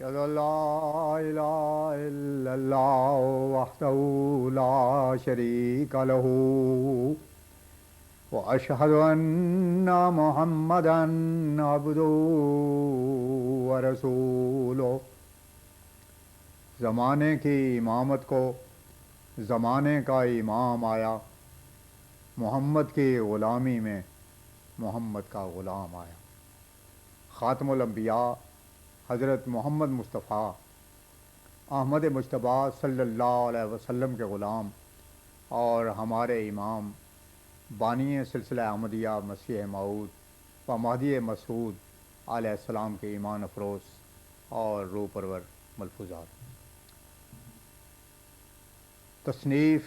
أشهد أن لا إله إلا الله وحده لا شريك له وأشهد أن محمدا عبده ورسوله. زمانے کی امامت کو زمانے کا امام آیا، محمد کی غلامی میں محمد کا غلام آیا. خاتم الانبیاء حضرت محمد مصطفیٰ احمد مجتبیٰ صلی اللہ علیہ وسلم کے غلام اور ہمارے امام بانی سلسلہ احمدیہ مسیح موعود و مہدی مسعود علیہ السلام کے ایمان افروز اور روح پرور ملفوظات. تصنیف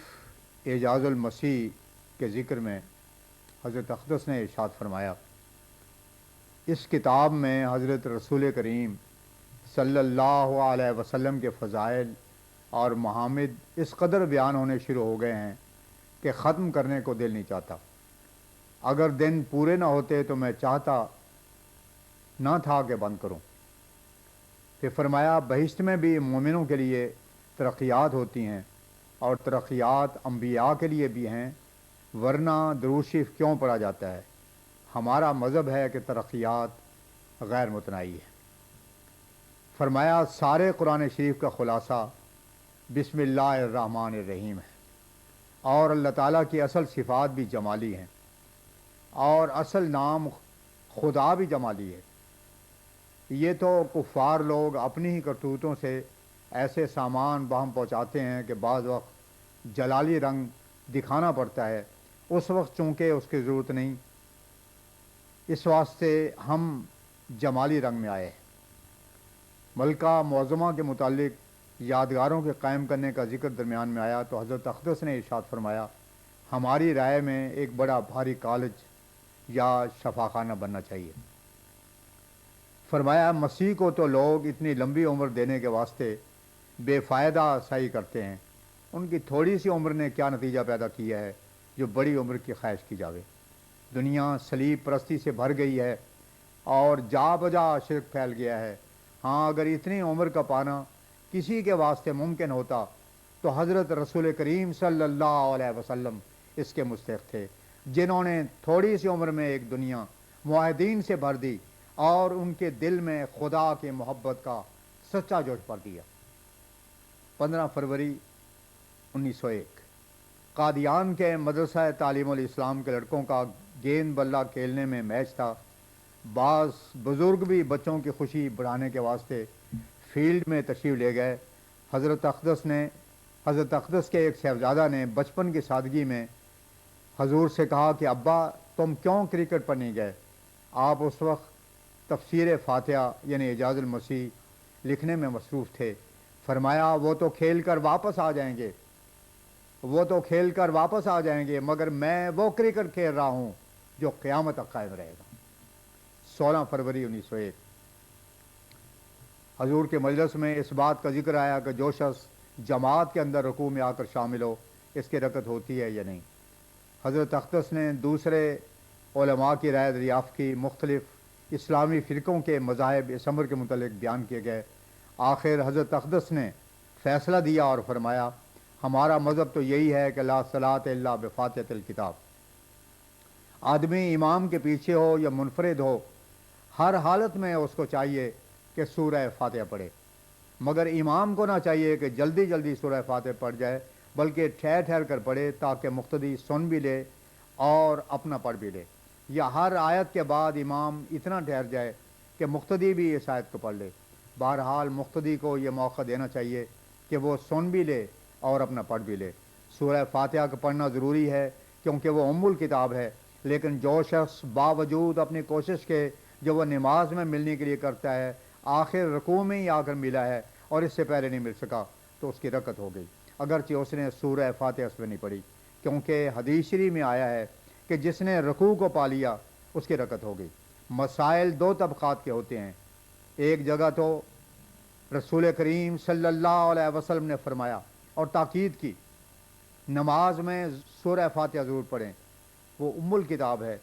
اعجاز المسیح کے ذکر میں حضرت اقدس نے ارشاد فرمایا، اس کتاب میں حضرت رسول کریم صلی اللہ علیہ وسلم کے فضائل اور محامد اس قدر بیان ہونے شروع ہو گئے ہیں کہ ختم کرنے کو دل نہیں چاہتا. اگر دن پورے نہ ہوتے تو میں چاہتا نہ تھا کہ بند کروں. پھر فرمایا، بہشت میں بھی مومنوں کے لیے ترقیات ہوتی ہیں اور ترقیات انبیاء کے لیے بھی ہیں، ورنہ درود شریف کیوں پڑھا جاتا ہے؟ ہمارا مذہب ہے کہ ترقیات غیر متناہی ہے. فرمایا، سارے قرآن شریف کا خلاصہ بسم اللہ الرحمن الرحیم ہے، اور اللہ تعالیٰ کی اصل صفات بھی جمالی ہیں اور اصل نام خدا بھی جمالی ہے. یہ تو کفار لوگ اپنی ہی کرتوتوں سے ایسے سامان باہم پہنچاتے ہیں کہ بعض وقت جلالی رنگ دکھانا پڑتا ہے، اس وقت چونکہ اس کی ضرورت نہیں، اس واسطے ہم جمالی رنگ میں آئے ہیں. ملکہ معظمہ کے متعلق یادگاروں کے قائم کرنے کا ذکر درمیان میں آیا تو حضرت اقدس نے ارشاد فرمایا، ہماری رائے میں ایک بڑا بھاری کالج یا شفاخانہ بننا چاہیے. فرمایا، مسیح کو تو لوگ اتنی لمبی عمر دینے کے واسطے بے فائدہ سعی کرتے ہیں، ان کی تھوڑی سی عمر نے کیا نتیجہ پیدا کیا ہے جو بڑی عمر کی خواہش کی جاوے. دنیا صلیب پرستی سے بھر گئی ہے اور جا بجا شرک پھیل گیا ہے. ہاں، اگر اتنی عمر کا پانا کسی کے واسطے ممکن ہوتا تو حضرت رسول کریم صلی اللہ علیہ وسلم اس کے مستحق تھے، جنہوں نے تھوڑی سی عمر میں ایک دنیا معاہدین سے بھر دی اور ان کے دل میں خدا کی محبت کا سچا جوش بھر دیا. 15 فروری 1901 قادیان کے مدرسہ تعلیم الاسلام کے لڑکوں کا گیند بلہ کھیلنے میں میچ تھا. بعض بزرگ بھی بچوں کی خوشی بڑھانے کے واسطے فیلڈ میں تشریف لے گئے. حضرت اقدس کے ایک صاحبزادہ نے بچپن کی سادگی میں حضور سے کہا کہ ابا تم کیوں کرکٹ پر نہیں گئے؟ آپ اس وقت تفسیر فاتحہ یعنی اعجاز المسیح لکھنے میں مصروف تھے. فرمایا، وہ تو کھیل کر واپس آ جائیں گے مگر میں وہ کرکٹ کھیل رہا ہوں جو قیامت تک قائم رہے گا. 16 فروری 1901 حضور کے مجلس میں اس بات کا ذکر آیا کہ جو شخص جماعت کے اندر رکوع میں آ کر شامل ہو اس کی رکعت ہوتی ہے یا نہیں. حضرت اقدس نے دوسرے علماء کی رائے دریافت کی. مختلف اسلامی فرقوں کے مذاہب اس امر کے متعلق بیان کیے گئے. آخر حضرت اقدس نے فیصلہ دیا اور فرمایا، ہمارا مذہب تو یہی ہے کہ لا صلاۃ الا بفاتحۃ الکتاب. آدمی امام کے پیچھے ہو یا منفرد ہو، ہر حالت میں اس کو چاہیے کہ سورہ فاتحہ پڑھے، مگر امام کو نہ چاہیے کہ جلدی جلدی سورہ فاتحہ پڑھ جائے، بلکہ ٹھہر ٹھہر کر پڑھے تاکہ مقتدی سن بھی لے اور اپنا پڑھ بھی لے، یا ہر آیت کے بعد امام اتنا ٹھہر جائے کہ مقتدی بھی اس آیت کو پڑھ لے. بہرحال مقتدی کو یہ موقع دینا چاہیے کہ وہ سن بھی لے اور اپنا پڑھ بھی لے. سورہ فاتحہ کو پڑھنا ضروری ہے کیونکہ وہ ام الکتاب ہے، لیکن جو شخص باوجود اپنی کوشش کے جو وہ نماز میں ملنے کے لیے کرتا ہے آخر رکوع میں ہی آ کر ملا ہے اور اس سے پہلے نہیں مل سکا تو اس کی رکعت ہو گئی، اگرچہ اس نے سورہ فاتحہ اس میں نہیں پڑھی، کیونکہ حدیث شریف میں آیا ہے کہ جس نے رکوع کو پا لیا اس کی رکعت ہو گئی. مسائل دو طبقات کے ہوتے ہیں. ایک جگہ تو رسول کریم صلی اللہ علیہ وسلم نے فرمایا اور تاکید کی، نماز میں سورہ فاتحہ ضرور پڑھیں، وہ ام الکتاب ہے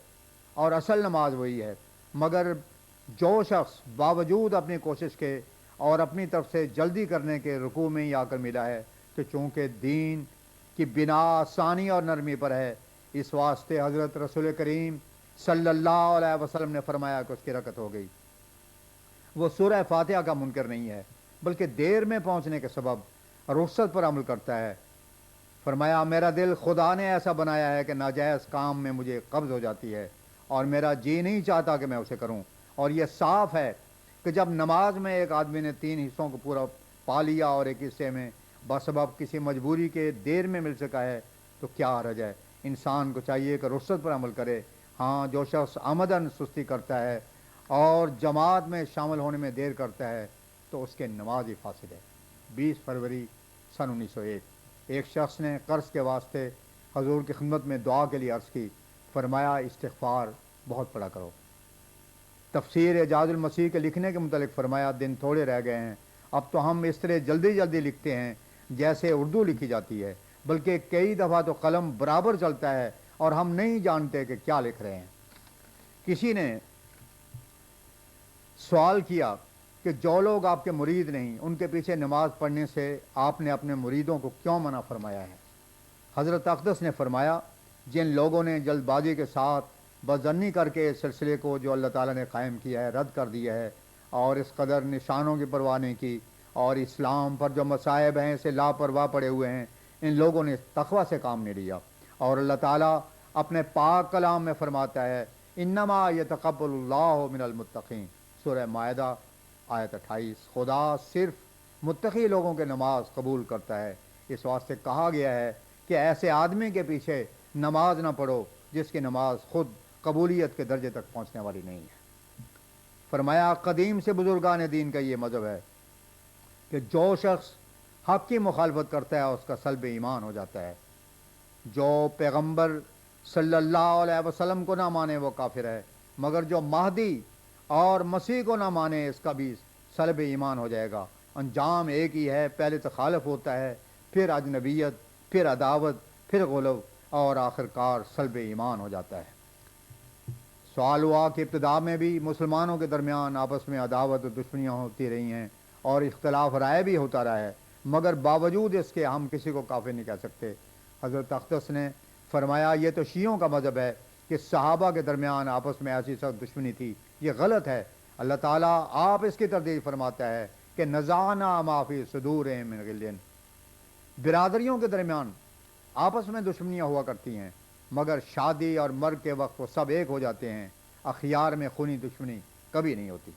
اور اصل نماز وہی ہے. مگر جو شخص باوجود اپنی کوشش کے اور اپنی طرف سے جلدی کرنے کے رکوع میں ہی آ کر ملا ہے کہ چونکہ دین کی بنا آسانی اور نرمی پر ہے، اس واسطے حضرت رسول کریم صلی اللہ علیہ وسلم نے فرمایا کہ اس کی رکعت ہو گئی۔ وہ سورہ فاتحہ کا منکر نہیں ہے، بلکہ دیر میں پہنچنے کے سبب رخصت پر عمل کرتا ہے۔ فرمایا میرا دل خدا نے ایسا بنایا ہے کہ ناجائز کام میں مجھے قبض ہو جاتی ہے اور میرا جی نہیں چاہتا کہ میں اسے کروں، اور یہ صاف ہے کہ جب نماز میں ایک آدمی نے 3 حصوں کو پورا پا لیا اور ایک حصے میں بسبب کسی مجبوری کے دیر میں مل سکا ہے تو کیا حرج ہے؟ انسان کو چاہیے کہ رخصت پر عمل کرے۔ ہاں، جو شخص عمدن سستی کرتا ہے اور جماعت میں شامل ہونے میں دیر کرتا ہے تو اس کے نماز ہی فاسد ہے۔ 20 فروری سن 1901 ایک شخص نے قرض کے واسطے حضور کی خدمت میں دعا کے لیے عرض کی۔ فرمایا استغفار بہت پڑھا کرو۔ تفسیر اعجاز المسیح کے لکھنے کے متعلق فرمایا دن تھوڑے رہ گئے ہیں، اب تو ہم اس طرح جلدی جلدی لکھتے ہیں جیسے اردو لکھی جاتی ہے، بلکہ کئی دفعہ تو قلم برابر چلتا ہے اور ہم نہیں جانتے کہ کیا لکھ رہے ہیں۔ کسی نے سوال کیا کہ جو لوگ آپ کے مرید نہیں ان کے پیچھے نماز پڑھنے سے آپ نے اپنے مریدوں کو کیوں منع فرمایا ہے؟ حضرت اقدس نے فرمایا جن لوگوں نے جلد بازی کے ساتھ بدظنی کر کے اس سلسلے کو جو اللہ تعالیٰ نے قائم کیا ہے رد کر دیا ہے اور اس قدر نشانوں کی پرواہ نہیں کی اور اسلام پر جو مصائب ہیں اسے لاپرواہ پڑے ہوئے ہیں، ان لوگوں نے تقوی سے کام نہیں لیا۔ اور اللہ تعالیٰ اپنے پاک کلام میں فرماتا ہے انما یتقبل اللہ من المتقین، سورہ مائدہ آیت 28۔ خدا صرف متقی لوگوں کے نماز قبول کرتا ہے، اس واسطے کہا گیا ہے کہ ایسے آدمی کے پیچھے نماز نہ پڑھو جس کی نماز خود قبولیت کے درجے تک پہنچنے والی نہیں ہے۔ فرمایا قدیم سے بزرگان دین کا یہ مذہب ہے کہ جو شخص حق کی مخالفت کرتا ہے اس کا سلب ایمان ہو جاتا ہے۔ جو پیغمبر صلی اللہ علیہ وسلم کو نہ مانے وہ کافر ہے، مگر جو مہدی اور مسیح کو نہ مانے اس کا بھی سلب ایمان ہو جائے گا۔ انجام ایک ہی ہے، پہلے تخالف ہوتا ہے، پھر اجنبیت، پھر عداوت، پھر غلو اور آخرکار سلب ایمان ہو جاتا ہے۔ سوال ہوا کہ ابتدا میں بھی مسلمانوں کے درمیان آپس میں عداوت و دشمنیاں ہوتی رہی ہیں اور اختلاف رائے بھی ہوتا رہا ہے، مگر باوجود اس کے ہم کسی کو کافر نہیں کہہ سکتے۔ حضرت اقدس نے فرمایا یہ تو شیعوں کا مذہب ہے کہ صحابہ کے درمیان آپس میں ایسی سخت دشمنی تھی، یہ غلط ہے۔ اللہ تعالیٰ آپ اس کی تردید فرماتا ہے کہ نزعنا ما فی صدورہم من غل، برادریوں کے درمیان آپس میں دشمنیاں ہوا کرتی ہیں مگر شادی اور مرگ کے وقت وہ سب ایک ہو جاتے ہیں، اخیار میں خونی دشمنی کبھی نہیں ہوتی۔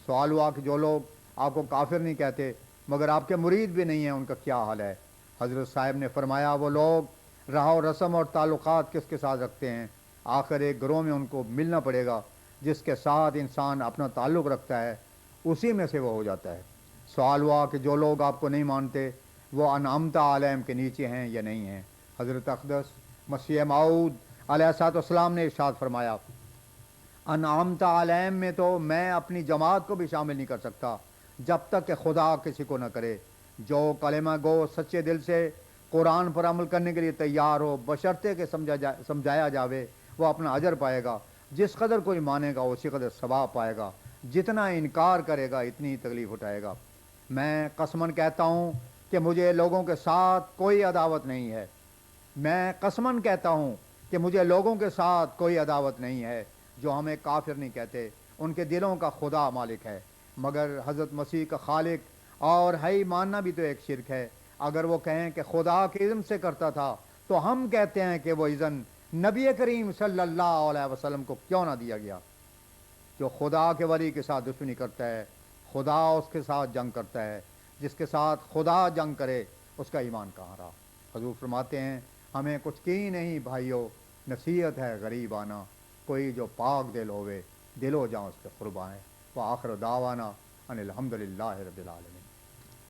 سوال ہوا کہ جو لوگ آپ کو کافر نہیں کہتے مگر آپ کے مرید بھی نہیں ہیں ان کا کیا حال ہے؟ حضرت صاحب نے فرمایا وہ لوگ راہ و رسم اور تعلقات کس کے ساتھ رکھتے ہیں، آخر ایک گروہ میں ان کو ملنا پڑے گا جس کے ساتھ انسان اپنا تعلق رکھتا ہے اسی میں سے وہ ہو جاتا ہے۔ سوال ہوا کہ جو لوگ آپ کو نہیں مانتے وہ انعمت علیہم کے نیچے ہیں یا نہیں ہیں؟ حضرت اقدس مسیح موعود علیہ الصلوۃ والسلام نے ارشاد فرمایا انعمت علیہم میں تو میں اپنی جماعت کو بھی شامل نہیں کر سکتا جب تک کہ خدا کسی کو نہ کرے۔ جو کلمہ گو سچے دل سے قرآن پر عمل کرنے کے لیے تیار ہو بشرطے کہ سمجھایا جاوے وہ اپنا اجر پائے گا، جس قدر کوئی مانے گا اسی قدر ثواب پائے گا، جتنا انکار کرے گا اتنی ہی تکلیف اٹھائے گا۔ میں قسماً کہتا ہوں کہ مجھے لوگوں کے ساتھ کوئی عداوت نہیں ہے، میں قسماً کہتا ہوں کہ مجھے لوگوں کے ساتھ کوئی عداوت نہیں ہے جو ہمیں کافر نہیں کہتے، ان کے دلوں کا خدا مالک ہے، مگر حضرت مسیح کا خالق اور ہے ماننا بھی تو ایک شرک ہے۔ اگر وہ کہیں کہ خدا کے اذن سے کرتا تھا تو ہم کہتے ہیں کہ وہ اذن نبی کریم صلی اللہ علیہ وسلم کو کیوں نہ دیا گیا؟ جو خدا کے ولی کے ساتھ دشمنی کرتا ہے خدا اس کے ساتھ جنگ کرتا ہے، جس کے ساتھ خدا جنگ کرے اس کا ایمان کہاں رہا؟ حضور فرماتے ہیں ہمیں کچھ کی نہیں بھائیو، نصیحت ہے غریبانہ، کوئی جو پاک دل ہوئے دل ہو جاؤں اس کے قرباں ہے۔ وآخر دعوانا ان الحمدللہ رب العالمین۔